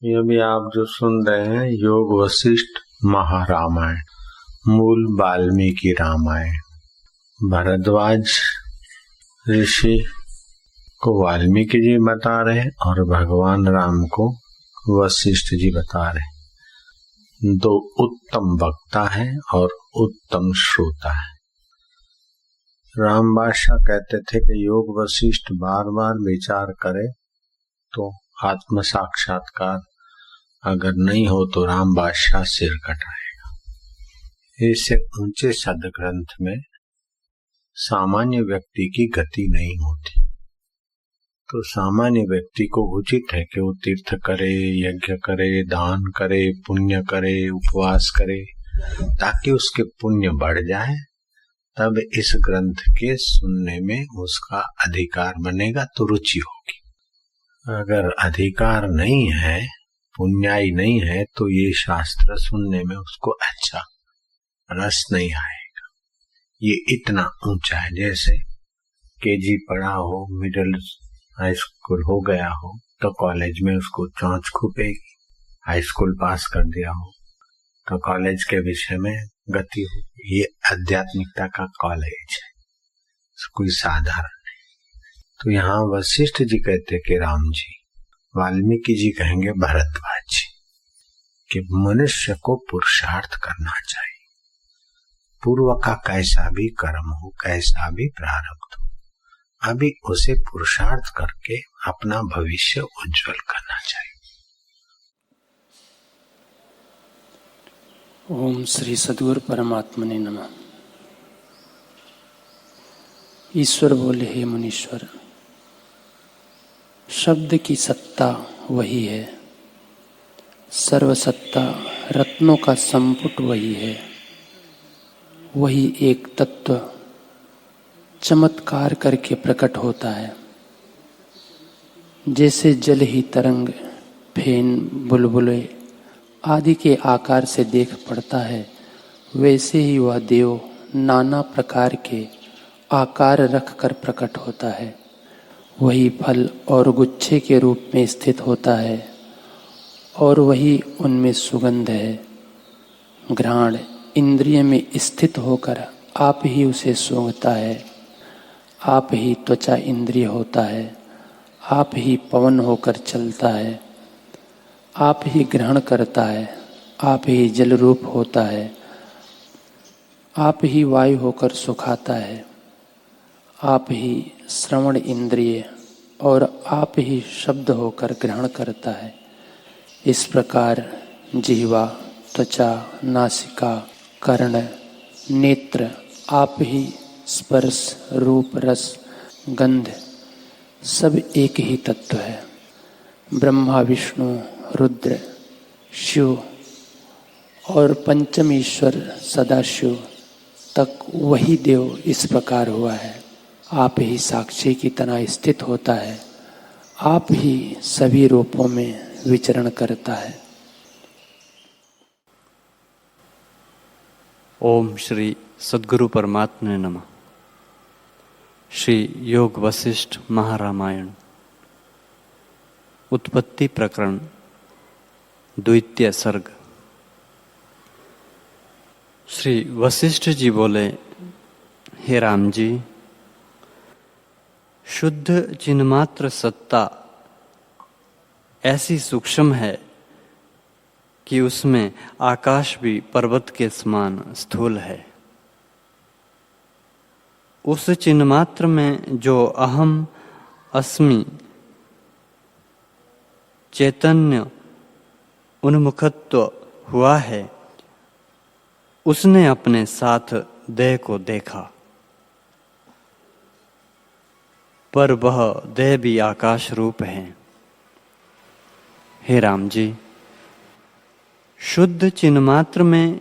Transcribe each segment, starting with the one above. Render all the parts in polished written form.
ये भी आप जो सुन रहे हैं योग वशिष्ठ महारामायण, मूल वाल्मीकि रामायण। भरद्वाज ऋषि को वाल्मीकि जी बता रहे और भगवान राम को वशिष्ठ जी बता रहे। दो उत्तम वक्ता है और उत्तम श्रोता है। राम बादशाह कहते थे कि योग वशिष्ठ बार बार विचार करे तो आत्म साक्षात्कार अगर नहीं हो तो राम बादशाह सिर कटाएगा। इससे ऊंचे सदग्रंथ में सामान्य व्यक्ति की गति नहीं होती। तो सामान्य व्यक्ति को उचित है कि वो तीर्थ करे, यज्ञ करे, दान करे, पुण्य करे, उपवास करे, ताकि उसके पुण्य बढ़ जाए। तब इस ग्रंथ के सुनने में उसका अधिकार बनेगा तो रुचि होगी। अगर अधिकार नहीं है, पुण्याई नहीं है, तो ये शास्त्र सुनने में उसको अच्छा रस नहीं आएगा। ये इतना ऊंचा है, जैसे केजी पढ़ा हो, मिडिल हाई स्कूल हो गया हो तो कॉलेज में उसको चोंच खूपेगी। हाई स्कूल पास कर दिया हो तो कॉलेज के विषय में गति हो। ये आध्यात्मिकता का कॉलेज है, कोई साधारण नहीं। तो यहाँ वशिष्ठ जी कहते कि राम जी, वाल्मीकि जी कहेंगे भरद्वाज जी कि मनुष्य को पुरुषार्थ करना चाहिए। पूर्व का कैसा भी कर्म हो, कैसा भी प्रारब्ध हो, अभी उसे पुरुषार्थ करके अपना भविष्य उज्जवल करना चाहिए। ओम श्री सद्गुरु परमात्मने नमः। ईश्वर बोले, हे मुनीश्वर, शब्द की सत्ता वही है, सर्वसत्ता रत्नों का संपुट वही है। वही एक तत्व चमत्कार करके प्रकट होता है। जैसे जल ही तरंग, फेन, बुलबुले आदि के आकार से देख पड़ता है, वैसे ही वह देव नाना प्रकार के आकार रखकर प्रकट होता है। वही फल और गुच्छे के रूप में स्थित होता है और वही उनमें सुगंध है। घ्राण इंद्रिय में स्थित होकर आप ही उसे सूंघता है। आप ही त्वचा इंद्रिय होता है। आप ही पवन होकर चलता है। आप ही ग्रहण करता है। आप ही जल रूप होता है। आप ही वायु होकर सुखाता है। आप ही श्रवण इंद्रिय और आप ही शब्द होकर ग्रहण करता है। इस प्रकार जिह्वा, त्वचा, नासिका, कर्ण, नेत्र आप ही स्पर्श, रूप, रस, गंध सब एक ही तत्व है। ब्रह्मा, विष्णु, रुद्र, शिव और पंचम ईश्वर सदाशिव तक वही देव इस प्रकार हुआ है। आप ही साक्षी की तरह स्थित होता है। आप ही सभी रूपों में विचरण करता है। ओम श्री सद्गुरु परमात्मने नमः। श्री योग वशिष्ठ महारामायण, उत्पत्ति प्रकरण, द्वितीय सर्ग। श्री वशिष्ठ जी बोले, हे राम जी, शुद्ध चिन्मात्र सत्ता ऐसी सूक्ष्म है कि उसमें आकाश भी पर्वत के समान स्थूल है। उस चिन्मात्र में जो अहम अस्मि चैतन्य उन्मुखत्व हुआ है, उसने अपने साथ देह को देखा, पर वह देह भी आकाश रूप है। हे राम जी, शुद्ध चिन्मात्र में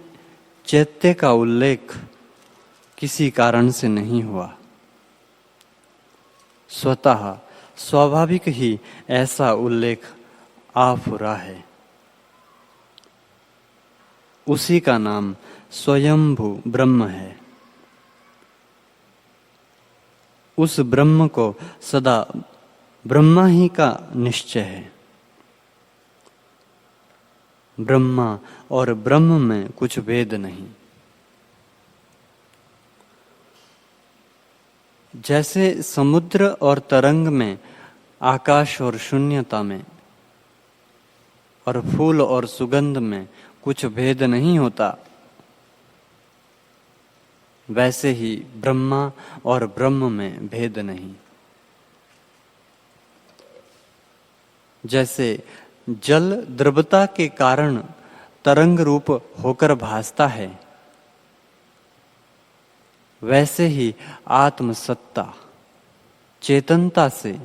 चैत्य का उल्लेख किसी कारण से नहीं हुआ। स्वतः स्वाभाविक ही ऐसा उल्लेख आफुरा है। उसी का नाम स्वयंभू ब्रह्म है। उस ब्रह्म को सदा ब्रह्मा ही का निश्चय है। ब्रह्मा और ब्रह्म में कुछ भेद नहीं। जैसे समुद्र और तरंग में, आकाश और शून्यता में, और फूल और सुगंध में कुछ भेद नहीं होता, वैसे ही ब्रह्मा और ब्रह्म में भेद नहीं। जैसे जल द्रवता के कारण तरंग रूप होकर भासता है, वैसे ही आत्मसत्ता चेतनता से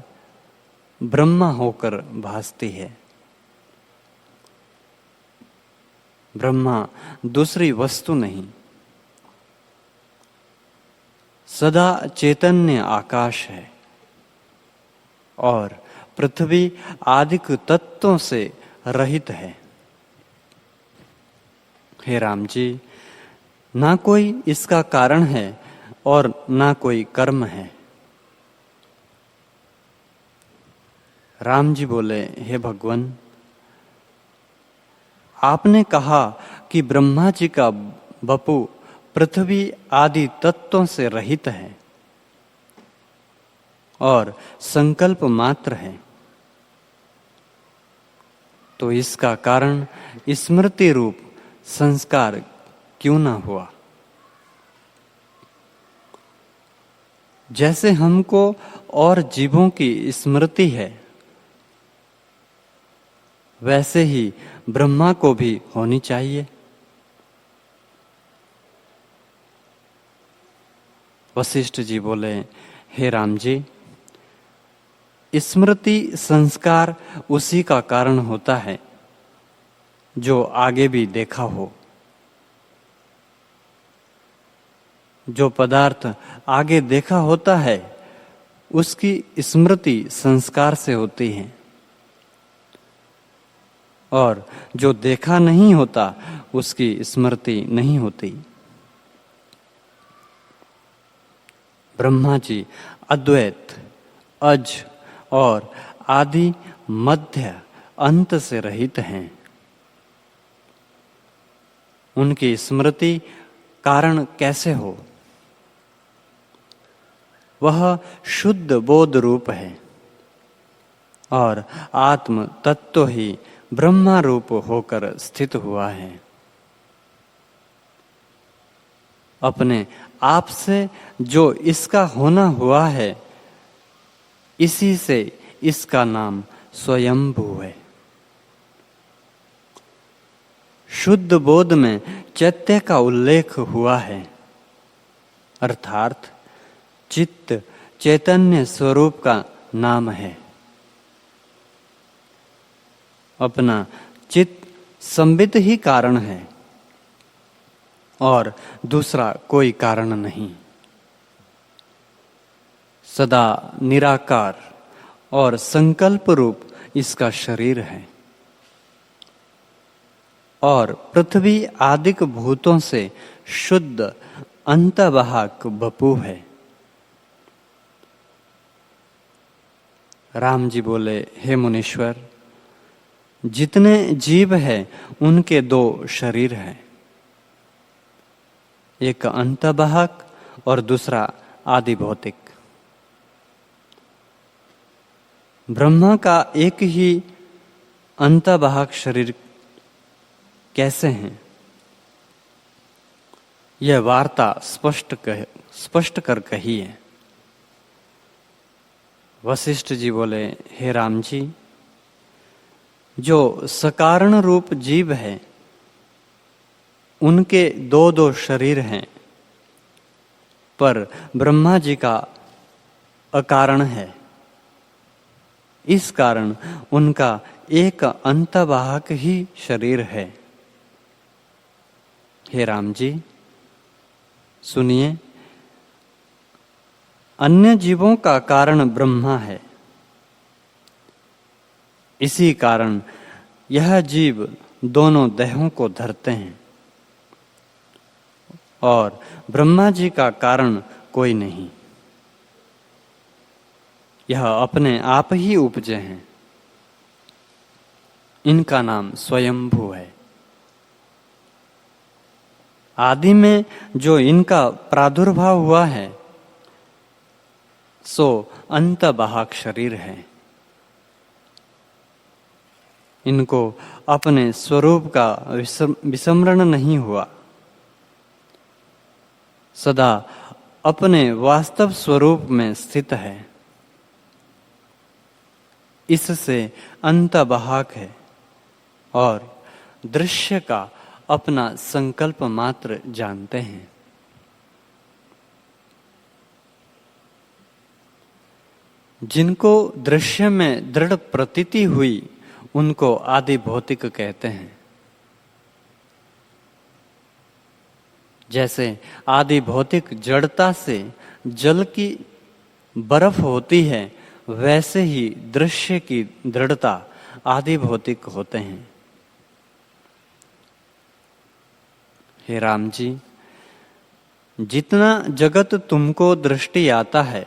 ब्रह्मा होकर भासती है। ब्रह्मा दूसरी वस्तु नहीं, सदा चैतन्य आकाश है और पृथ्वी आदिक तत्वों से रहित है। हे राम जी, ना कोई इसका कारण है और ना कोई कर्म है। राम जी बोले, हे भगवान, आपने कहा कि ब्रह्मा जी का बपू पृथ्वी आदि तत्वों से रहित है और संकल्प मात्र है, तो इसका कारण स्मृति रूप संस्कार क्यों ना हुआ? जैसे हमको और जीवों की स्मृति है, वैसे ही ब्रह्मा को भी होनी चाहिए। वशिष्ठ जी बोले, हे राम जी, स्मृति संस्कार उसी का कारण होता है जो आगे भी देखा हो। जो पदार्थ आगे देखा होता है उसकी स्मृति संस्कार से होती है, और जो देखा नहीं होता उसकी स्मृति नहीं होती। ब्रह्मा जी अद्वैत, अज और आदि मध्य अंत से रहित हैं। उनकी स्मृति कारण कैसे हो? वह शुद्ध बोध रूप है और आत्म तत्व ही ब्रह्मा रूप होकर स्थित हुआ है। अपने आप से जो इसका होना हुआ है, इसी से इसका नाम स्वयंभू है। शुद्ध बोध में चैत्य का उल्लेख हुआ है, अर्थात चित्त चैतन्य स्वरूप का नाम है। अपना चित्त संबित ही कारण है और दूसरा कोई कारण नहीं। सदा निराकार और संकल्प रूप इसका शरीर है और पृथ्वी आदिक भूतों से शुद्ध अंतवाहक बपू है। राम जी बोले, हे मुनीश्वर, जितने जीव हैं उनके दो शरीर हैं, एक अंतवाहक और दूसरा आदि भौतिक। ब्रह्मा का एक ही अंतवाहक शरीर कैसे हैं? यह वार्ता स्पष्ट कर कही है। वशिष्ठ जी बोले, हे राम जी, जो सकारण रूप जीव है उनके दो दो शरीर हैं, पर ब्रह्मा जी का अकारण है। इस कारण उनका एक अंतवाहक ही शरीर है। हे राम जी, सुनिए, अन्य जीवों का कारण ब्रह्मा है। इसी कारण यह जीव दोनों देहों को धरते हैं और ब्रह्मा जी का कारण कोई नहीं। यह अपने आप ही उपजे हैं। इनका नाम स्वयंभू है। आदि में जो इनका प्रादुर्भाव हुआ है सो अंतबाहक शरीर है। इनको अपने स्वरूप का विस्मरण नहीं हुआ, सदा अपने वास्तव स्वरूप में स्थित है। इससे अंतबाहक है और दृश्य का अपना संकल्प मात्र जानते हैं। जिनको दृश्य में दृढ़ प्रतीति हुई उनको आदि भौतिक कहते हैं। जैसे आदि भौतिक जड़ता से जल की बर्फ होती है, वैसे ही दृश्य की दृढ़ता आदि भौतिक होते हैं। हे राम जी, जितना जगत तुमको दृष्टि आता है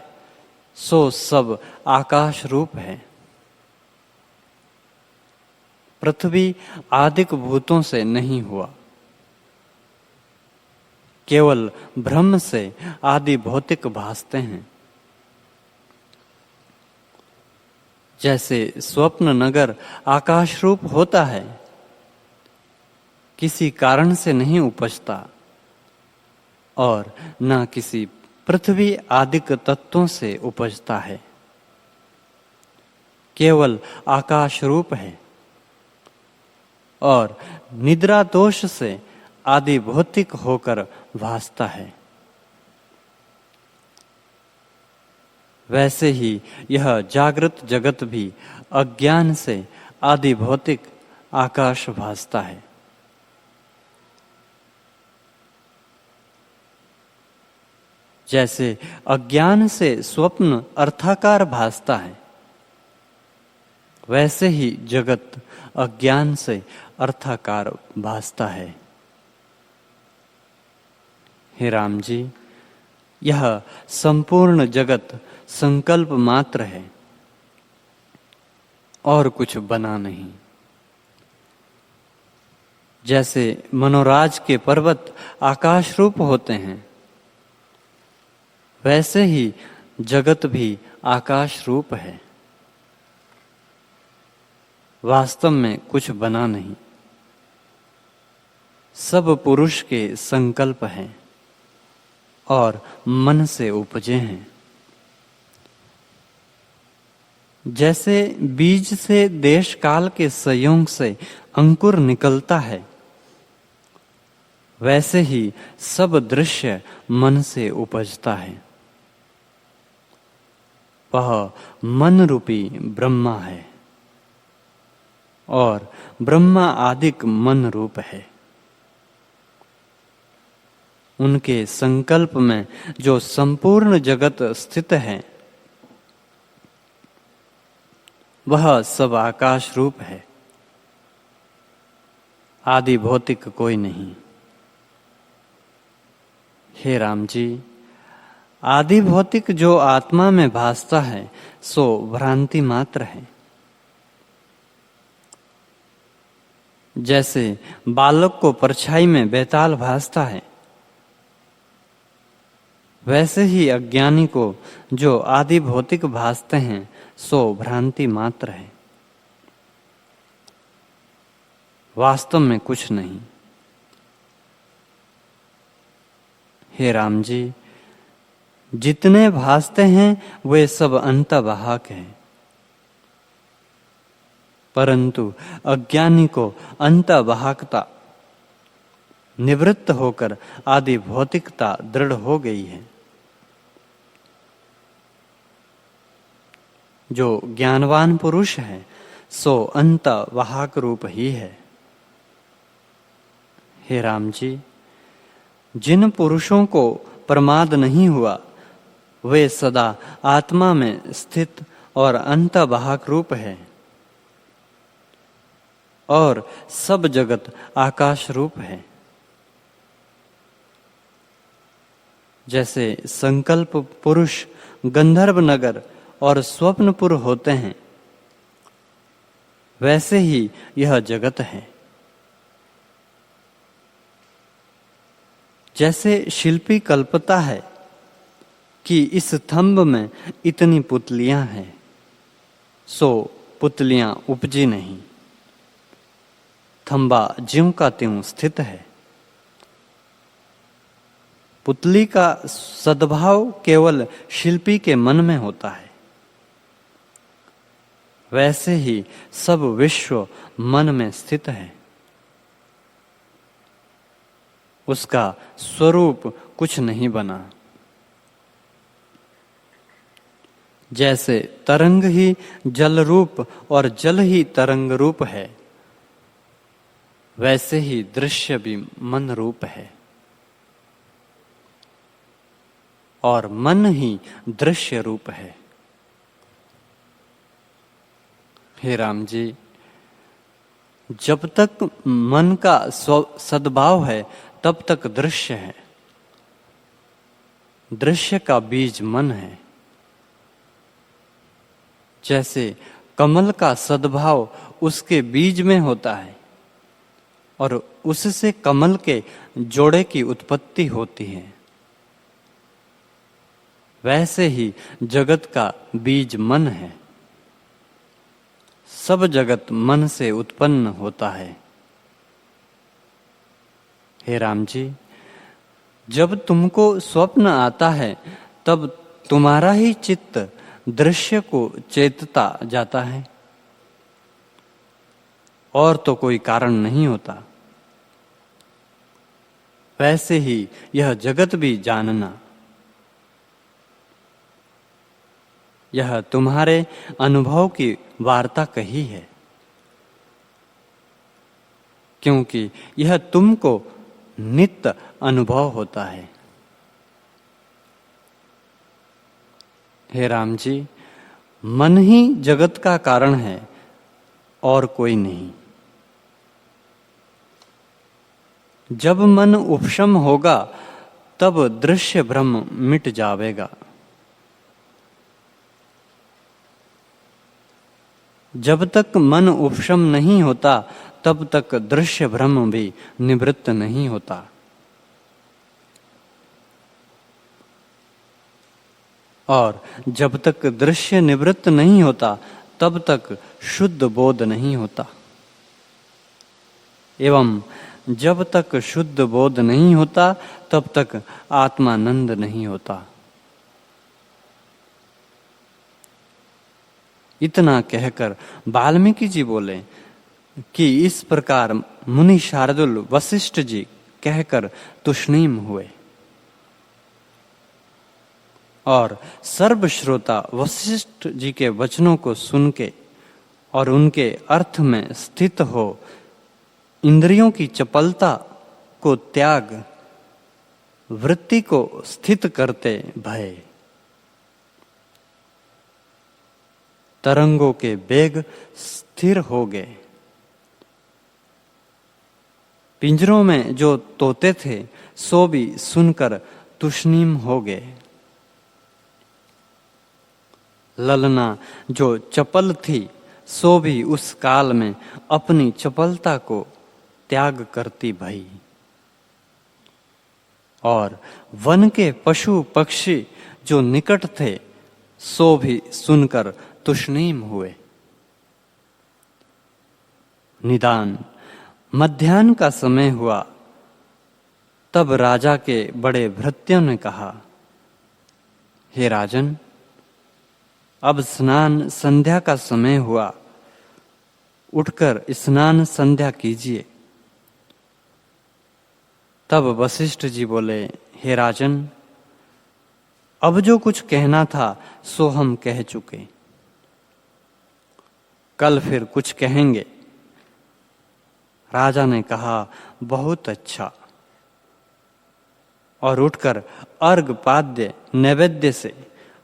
सो सब आकाश रूप है। पृथ्वी आदिक भूतों से नहीं हुआ, केवल ब्रह्म से आदि भौतिक भासते हैं। जैसे स्वप्न नगर आकाश रूप होता है, किसी कारण से नहीं उपजता और न किसी पृथ्वी आदिक तत्वों से उपजता है, केवल आकाश रूप है और निद्रा दोष से आदि भौतिक होकर भासता है। वैसे ही यह जागृत जगत भी अज्ञान से आदि भौतिक आकाश भासता है। जैसे अज्ञान से स्वप्न अर्थाकार भासता है, वैसे ही जगत अज्ञान से अर्थाकार भासता है। हे राम जी, यह संपूर्ण जगत संकल्प मात्र है और कुछ बना नहीं। जैसे मनोराज के पर्वत आकाश रूप होते हैं, वैसे ही जगत भी आकाश रूप है, वास्तव में कुछ बना नहीं। सब पुरुष के संकल्प हैं और मन से उपजे हैं। जैसे बीज से देश काल के संयोग से अंकुर निकलता है, वैसे ही सब दृश्य मन से उपजता है। वह मन रूपी ब्रह्मा है और ब्रह्मा आदिक मन रूप है। उनके संकल्प में जो संपूर्ण जगत स्थित है, वह सब आकाश रूप है, आदि भौतिक कोई नहीं। हे राम जी, आदि भौतिक जो आत्मा में भासता है सो भ्रांति मात्र है। जैसे बालक को परछाई में बेताल भासता है, वैसे ही अज्ञानी को जो आदि भौतिक भासते हैं सो भ्रांति मात्र है, वास्तव में कुछ नहीं। हे राम जी, जितने भासते हैं वे सब अंतबाहक हैं, परंतु अज्ञानी को अंतबाहकता निवृत्त होकर आदि भौतिकता दृढ़ हो गई है। जो ज्ञानवान पुरुष है सो अंतवाहक रूप ही है। हे राम जी, जिन पुरुषों को प्रमाद नहीं हुआ वे सदा आत्मा में स्थित और अंतवाहक रूप है और सब जगत आकाश रूप है। जैसे संकल्प पुरुष गंधर्व नगर और स्वप्नपुर होते हैं, वैसे ही यह जगत है। जैसे शिल्पी कल्पता है कि इस थंब में इतनी पुतलियां हैं, सो पुतलियां उपजी नहीं, थंबा ज्यों का त्यों स्थित है। पुतली का सद्भाव केवल शिल्पी के मन में होता है। वैसे ही सब विश्व मन में स्थित है। उसका स्वरूप कुछ नहीं बना। जैसे तरंग ही जल रूप और जल ही तरंग रूप है, वैसे ही दृश्य भी मन रूप है और मन ही दृश्य रूप है। हे राम जी, जब तक मन का सद्भाव है तब तक दृश्य है। दृश्य का बीज मन है। जैसे कमल का सद्भाव उसके बीज में होता है और उससे कमल के जोड़े की उत्पत्ति होती है, वैसे ही जगत का बीज मन है। सब जगत मन से उत्पन्न होता है। हे राम जी, जब तुमको स्वप्न आता है तब तुम्हारा ही चित्त दृश्य को चेतता जाता है और तो कोई कारण नहीं होता। वैसे ही यह जगत भी जानना। यह तुम्हारे अनुभव की वार्ता कही है, क्योंकि यह तुमको नित्य अनुभव होता है। हे राम जी, मन ही जगत का कारण है और कोई नहीं। जब मन उपशम होगा तब दृश्य भ्रम मिट जावेगा। जब तक मन उपशम नहीं होता तब तक दृश्य भ्रम भी निवृत्त नहीं होता। और जब तक दृश्य निवृत्त नहीं होता तब तक शुद्ध बोध नहीं होता। एवं जब तक शुद्ध बोध नहीं होता तब तक आत्मानंद नहीं होता। इतना कहकर वाल्मीकि जी बोले कि इस प्रकार मुनि शार्दुल वशिष्ठ जी कहकर तुष्णीम हुए और सर्व श्रोता वशिष्ठ जी के वचनों को सुन के और उनके अर्थ में स्थित हो इंद्रियों की चपलता को त्याग वृत्ति को स्थित करते भय तरंगों के वेग स्थिर हो गए। पिंजरों में जो तोते थे सो भी सुनकर तुष्णीम हो गए। ललना जो चपल थी सो भी उस काल में अपनी चपलता को त्याग करती भई। और वन के पशु पक्षी जो निकट थे सो भी सुनकर तुष्णीम हुए। निदान मध्याह्न का समय हुआ तब राजा के बड़े भृत्यों ने कहा, हे राजन, अब स्नान संध्या का समय हुआ, उठकर स्नान संध्या कीजिए। तब वशिष्ठ जी बोले, हे राजन, अब जो कुछ कहना था सो हम कह चुके, कल फिर कुछ कहेंगे। राजा ने कहा, बहुत अच्छा, और उठकर अर्घ पाद्य नैवेद्य से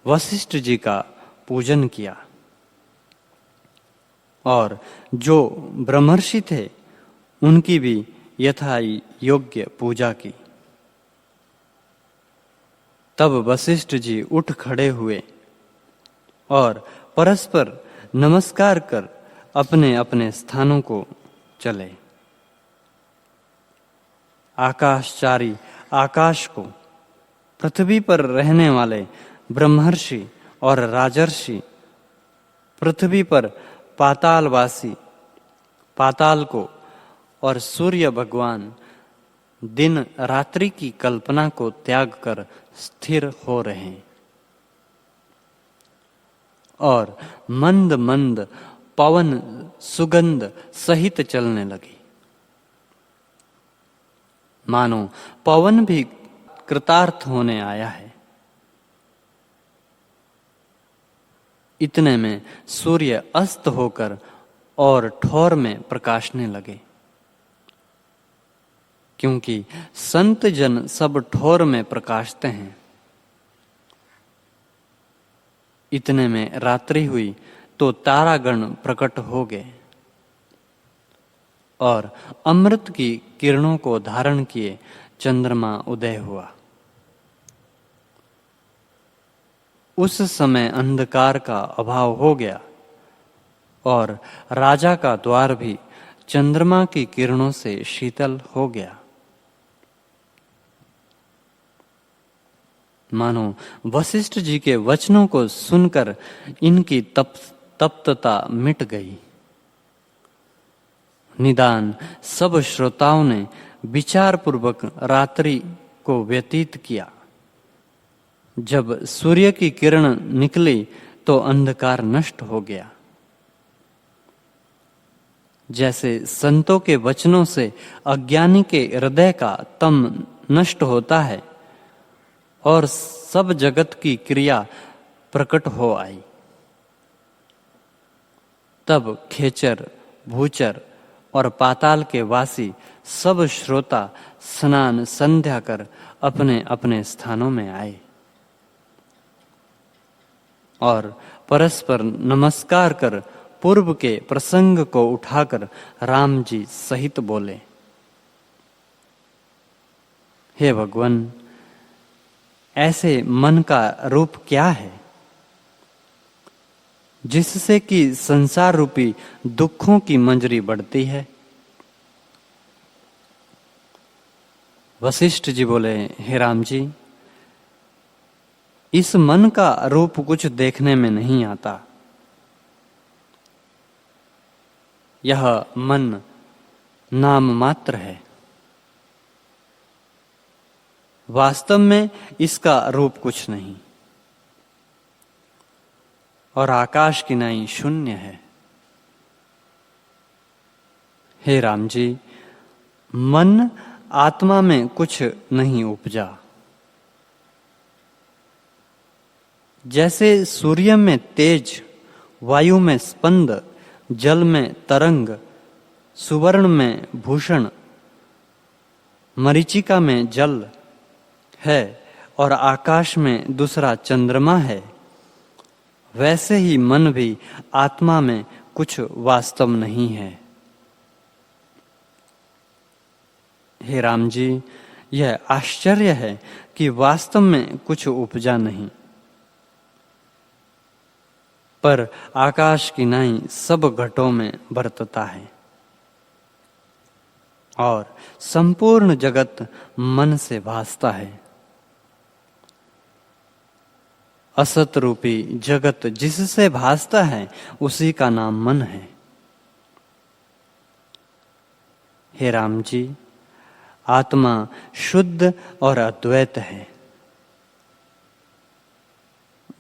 वशिष्ठ जी का पूजन किया और जो ब्रह्मर्षि थे उनकी भी यथा योग्य पूजा की। तब वशिष्ठ जी उठ खड़े हुए और परस्पर नमस्कार कर अपने अपने स्थानों को चले। आकाशचारी आकाश को, पृथ्वी पर रहने वाले ब्रह्मर्षि और राजर्षि, पृथ्वी पर पातालवासी पाताल को, और सूर्य भगवान दिन रात्रि की कल्पना को त्याग कर स्थिर हो रहे हैं और मंद मंद पवन सुगंध सहित चलने लगी, मानो पवन भी कृतार्थ होने आया है। इतने में सूर्य अस्त होकर और ठोर में प्रकाशने लगे, क्योंकि संत जन सब ठोर में प्रकाशते हैं। इतने में रात्रि हुई तो तारागण प्रकट हो गए और अमृत की किरणों को धारण किए चंद्रमा उदय हुआ। उस समय अंधकार का अभाव हो गया और राजा का द्वार भी चंद्रमा की किरणों से शीतल हो गया, मानो वशिष्ठ जी के वचनों को सुनकर इनकी तप्तता मिट गई। निदान सब श्रोताओं ने विचार पूर्वक रात्रि को व्यतीत किया। जब सूर्य की किरण निकली तो अंधकार नष्ट हो गया। जैसे संतों के वचनों से अज्ञानी के हृदय का तम नष्ट होता है और सब जगत की क्रिया प्रकट हो आई, तब खेचर, भूचर और पाताल के वासी सब श्रोता स्नान संध्या कर अपने अपने स्थानों में आए और परस्पर नमस्कार कर पूर्व के प्रसंग को उठाकर राम जी सहित बोले, हे भगवान, ऐसे मन का रूप क्या है जिससे कि संसार रूपी दुखों की मंजरी बढ़ती है? वशिष्ठ जी बोले, हे राम जी, इस मन का रूप कुछ देखने में नहीं आता। यह मन नाम मात्र है, वास्तव में इसका रूप कुछ नहीं और आकाश की नाई शून्य है। हे राम जी, मन आत्मा में कुछ नहीं उपजा। जैसे सूर्य में तेज, वायु में स्पंद, जल में तरंग, सुवर्ण में भूषण, मरीचिका में जल है और आकाश में दूसरा चंद्रमा है, वैसे ही मन भी आत्मा में कुछ वास्तव नहीं है। हे राम जी, यह आश्चर्य है कि वास्तव में कुछ उपजा नहीं, पर आकाश की नाई सब घटों में बरतता है और संपूर्ण जगत मन से भासता है। असत रूपी जगत जिससे भासता है उसी का नाम मन है। हे राम जी, आत्मा शुद्ध और अद्वैत है।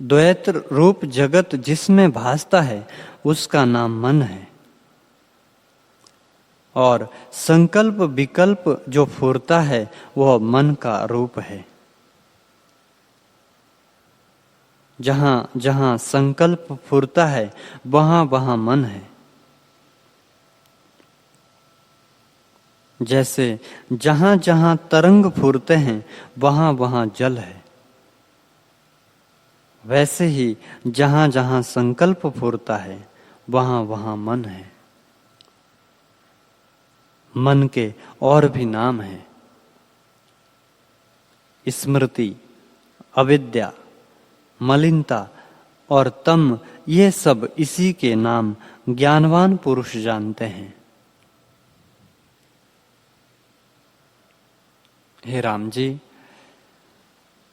द्वैत रूप जगत जिसमें भासता है उसका नाम मन है और संकल्प विकल्प जो फूरता है वह मन का रूप है। जहां जहां संकल्प फूरता है वहां वहां मन है। जैसे जहां जहां तरंग फूरते हैं वहां वहां जल है, वैसे ही जहां जहां संकल्प फूरता है वहां वहां मन है। मन के और भी नाम हैं, स्मृति, अविद्या, मलिनता और तम। ये सब इसी के नाम ज्ञानवान पुरुष जानते हैं। हे राम जी,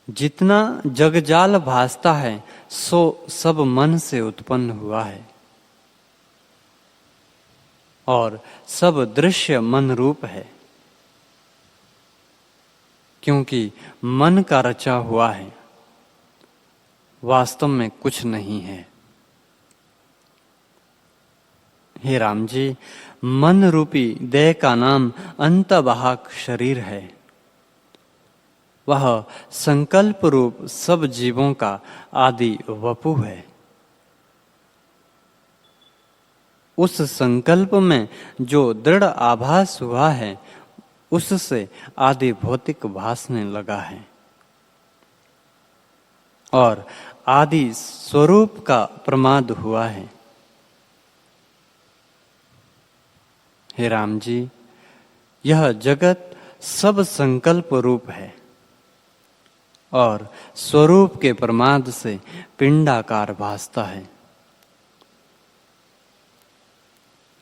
जितना जगजाल भासता है सो सब मन से उत्पन्न हुआ है और सब दृश्य मन रूप है, क्योंकि मन का रचा हुआ है, वास्तव में कुछ नहीं है। हे राम जी, मन रूपी देह का नाम अंतवाहक शरीर है। वह संकल्प रूप सब जीवों का आदि वपु है। उस संकल्प में जो दृढ़ आभास हुआ है उससे आदि भौतिक भासने लगा है और आदि स्वरूप का प्रमाद हुआ है। हे राम जी, यह जगत सब संकल्प रूप है और स्वरूप के प्रमाद से पिंडाकार भासता है।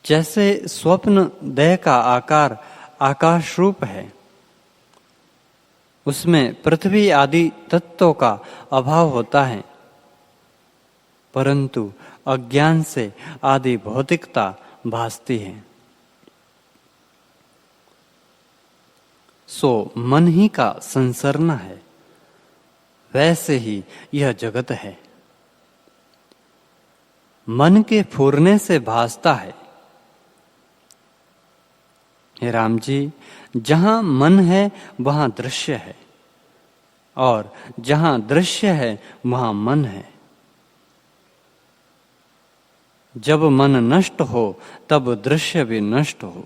जैसे स्वप्न देह का आकार आकाश रूप है, उसमें पृथ्वी आदि तत्वों का अभाव होता है, परंतु अज्ञान से आदि भौतिकता भासती है। सो मन ही का संसरना है, वैसे ही यह जगत है। मन के फूरने से भासता है। हे राम जी, जहां मन है वहां दृश्य है और जहां दृश्य है वहां मन है। जब मन नष्ट हो तब दृश्य भी नष्ट हो।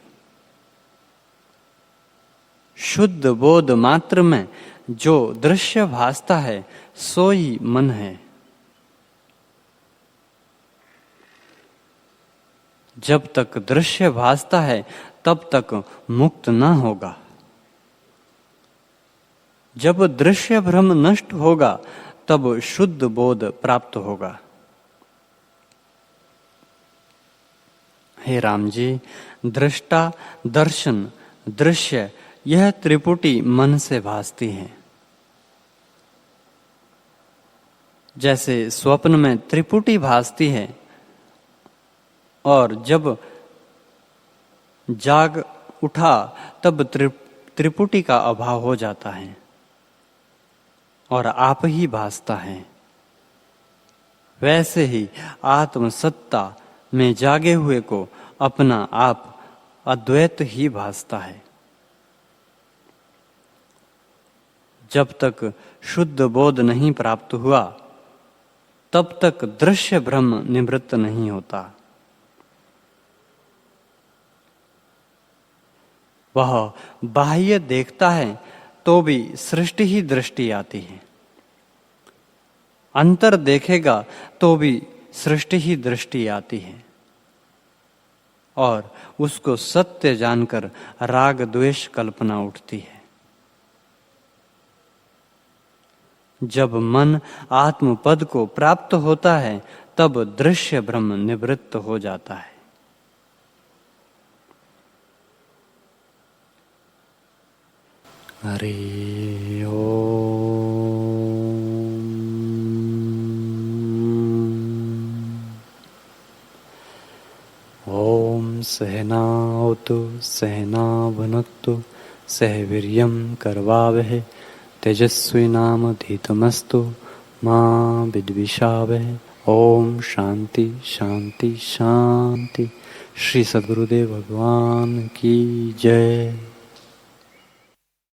शुद्ध बोध मात्र में जो दृश्य भासता है सो ही मन है। जब तक दृश्य भासता है तब तक मुक्त न होगा। जब दृश्य भ्रम नष्ट होगा तब शुद्ध बोध प्राप्त होगा। हे राम जी, दृष्टा, दर्शन, दृश्य यह त्रिपुटी मन से भासती है। जैसे स्वप्न में त्रिपुटी भासती है और जब जाग उठा तब त्रिपुटी का अभाव हो जाता है और आप ही भासता है। वैसे ही आत्मसत्ता में जागे हुए को अपना आप अद्वैत ही भासता है। जब तक शुद्ध बोध नहीं प्राप्त हुआ तब तक दृश्य भ्रम निवृत्त नहीं होता। वह बाह्य देखता है तो भी सृष्टि ही दृष्टि आती है, अंतर देखेगा तो भी सृष्टि ही दृष्टि आती है और उसको सत्य जानकर राग द्वेष कल्पना उठती है। जब मन आत्मपद को प्राप्त होता है तब दृश्य ब्रह्म निवृत्त हो जाता है। हरि ओम सहनावतु सहना भुनक्तु सह वीर्यं करवावहै तेजस्विनामधीतमस्तु मां विद्विषावहै। ओम शांति शांति शांति। श्री सद्गुरुदेव भगवान की जय।